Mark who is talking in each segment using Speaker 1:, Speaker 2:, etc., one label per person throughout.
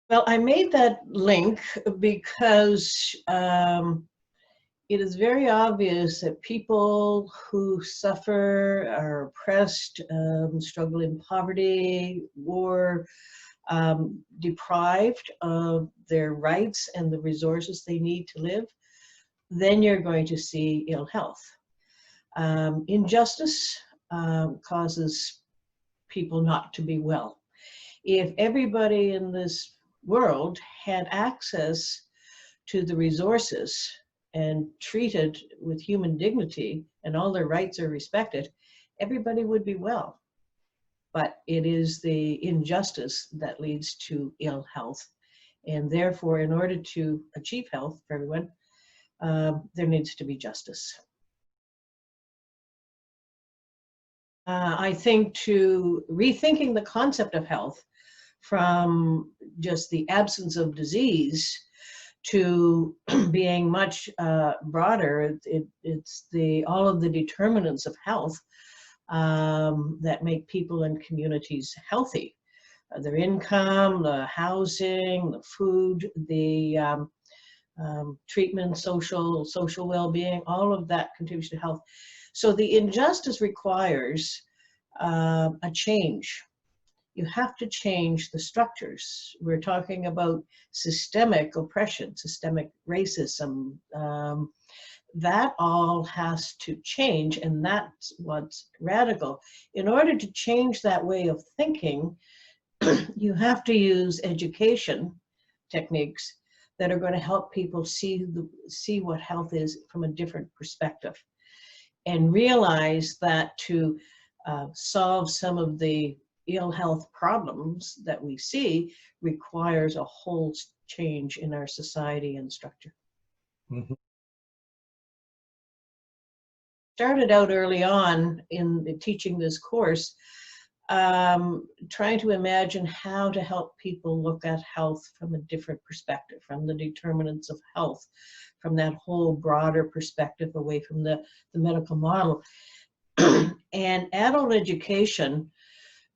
Speaker 1: Well, I made that link because it is very obvious that people who suffer, are oppressed, struggle in poverty, war, deprived of their rights and the resources they need to live, then you're going to see ill health. Injustice causes people not to be well. If everybody in this world had access to the resources and treated with human dignity and all their rights are respected, everybody would be well. But it is the injustice that leads to ill health. And therefore, in order to achieve health for everyone, there needs to be justice. I think to rethinking the concept of health from just the absence of disease to being much broader, it's all of the determinants of health that make people and communities healthy. Their income, the housing, the food, the treatment, social well-being, all of that contributes to health. So the injustice requires a change. You have to change the structures. We're talking about systemic oppression, systemic racism. That all has to change, and that's what's radical. In order to change that way of thinking, you have to use education techniques that are going to help people see what health is from a different perspective, and realize that to solve some of the ill health problems that we see requires a whole change in our society and structure.
Speaker 2: Mm-hmm.
Speaker 1: Started out early on in teaching this course, trying to imagine how to help people look at health from a different perspective, from the determinants of health, from that whole broader perspective away from the medical model. And adult education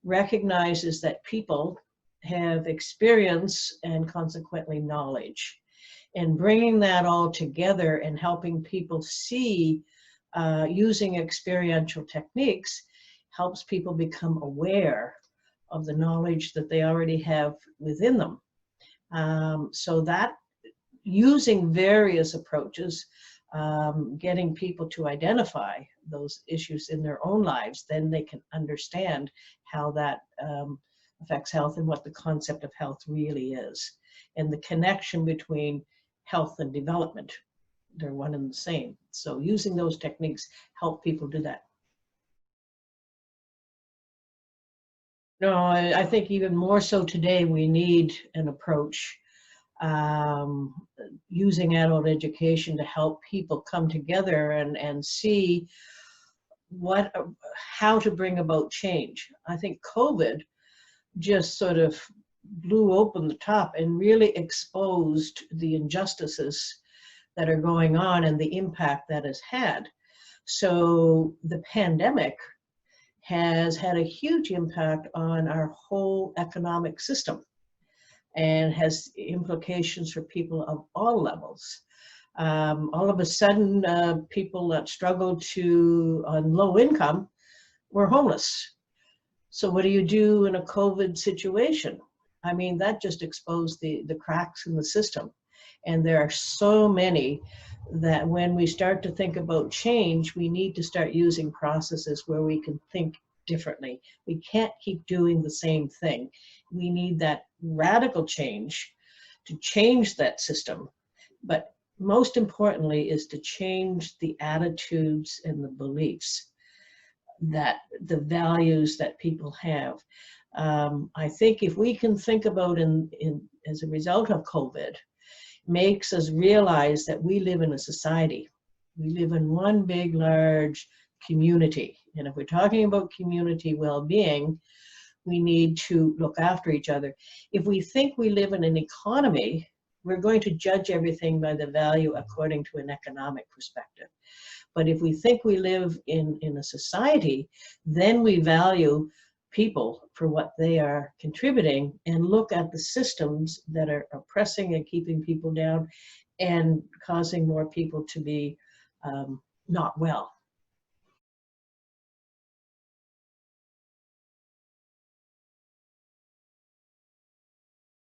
Speaker 1: recognizes that people have experience and consequently knowledge. And bringing that all together and helping people see using experiential techniques helps people become aware of the knowledge that they already have within them. So that using various approaches, getting people to identify those issues in their own lives, then they can understand how that affects health and what the concept of health really is. And the connection between health and development, they're one and the same. So using those techniques help people do that. No, I think even more so today, we need an approach using adult education to help people come together and see how to bring about change. I think COVID just sort of blew open the top and really exposed the injustices that are going on and the impact that has had. So the pandemic has had a huge impact on our whole economic system and has implications for people of all levels. All of a sudden, people that struggled on low income were homeless. So what do you do in a COVID situation? I mean, that just exposed the cracks in the system. And there are so many that when we start to think about change, we need to start using processes where we can think differently. We can't keep doing the same thing. We need that radical change to change that system. But most importantly is to change the attitudes and the beliefs, that the values that people have. I think if we can think about as a result of COVID, makes us realize that we live in a society. We live in one big, large community. And if we're talking about community well-being, we need to look after each other. If we think we live in an economy, we're going to judge everything by the value according to an economic perspective. But if we think we live in a society, then we value people for what they are contributing and look at the systems that are oppressing and keeping people down and causing more people to be not well.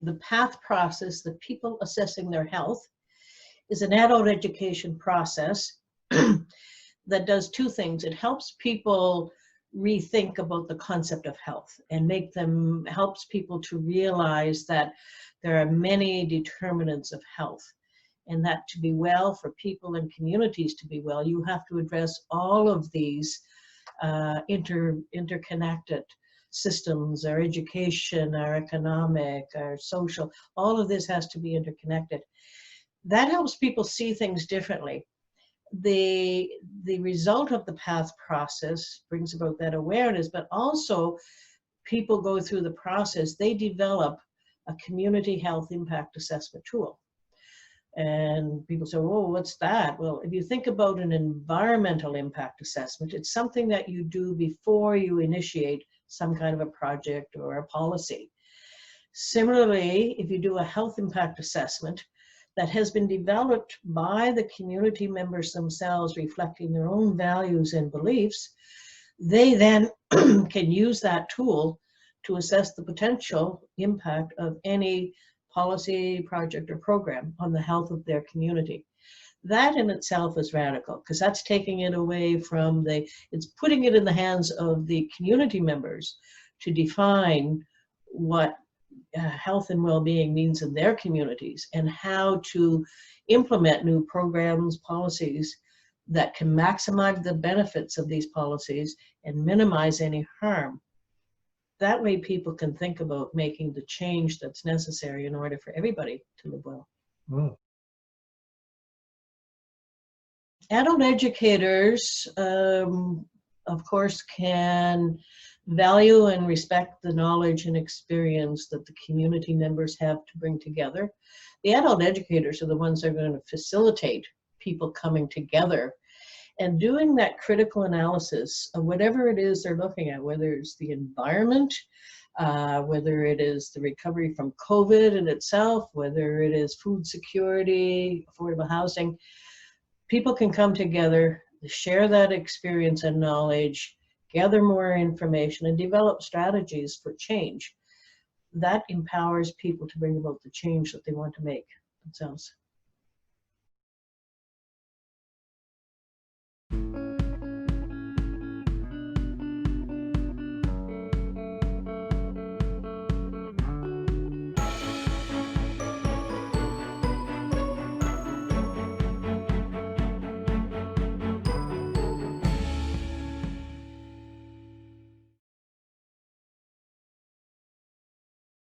Speaker 1: The PATH process, the people assessing their health, is an adult education process that does two things. It helps people rethink about the concept of health and helps people to realize that there are many determinants of health, and that to be well, for people and communities to be well, you have to address all of these interconnected systems, our education, our economic, our social, all of this has to be interconnected. That helps people see things differently. The result of the PATH process brings about that awareness, but also people go through the process, they develop a community health impact assessment tool. And people say, "Oh, what's that?" Well, if you think about an environmental impact assessment, it's something that you do before you initiate some kind of a project or a policy. Similarly, if you do a health impact assessment that has been developed by the community members themselves, reflecting their own values and beliefs, they then can use that tool to assess the potential impact of any policy, project, or program on the health of their community. That in itself is radical, because that's taking it away from it's putting it in the hands of the community members to define what health and well-being means in their communities and how to implement new programs, policies that can maximize the benefits of these policies and minimize any harm. That way people can think about making the change that's necessary in order for everybody to live well.
Speaker 2: Mm.
Speaker 1: Adult educators, of course, can value and respect the knowledge and experience that the community members have to bring together. The adult educators are the ones that are going to facilitate people coming together and doing that critical analysis of whatever it is they're looking at, whether it's the environment, whether it is the recovery from COVID in itself, whether it is food security, affordable housing. People can come together, share that experience and knowledge, gather more information, and develop strategies for change. That empowers people to bring about the change that they want to make themselves.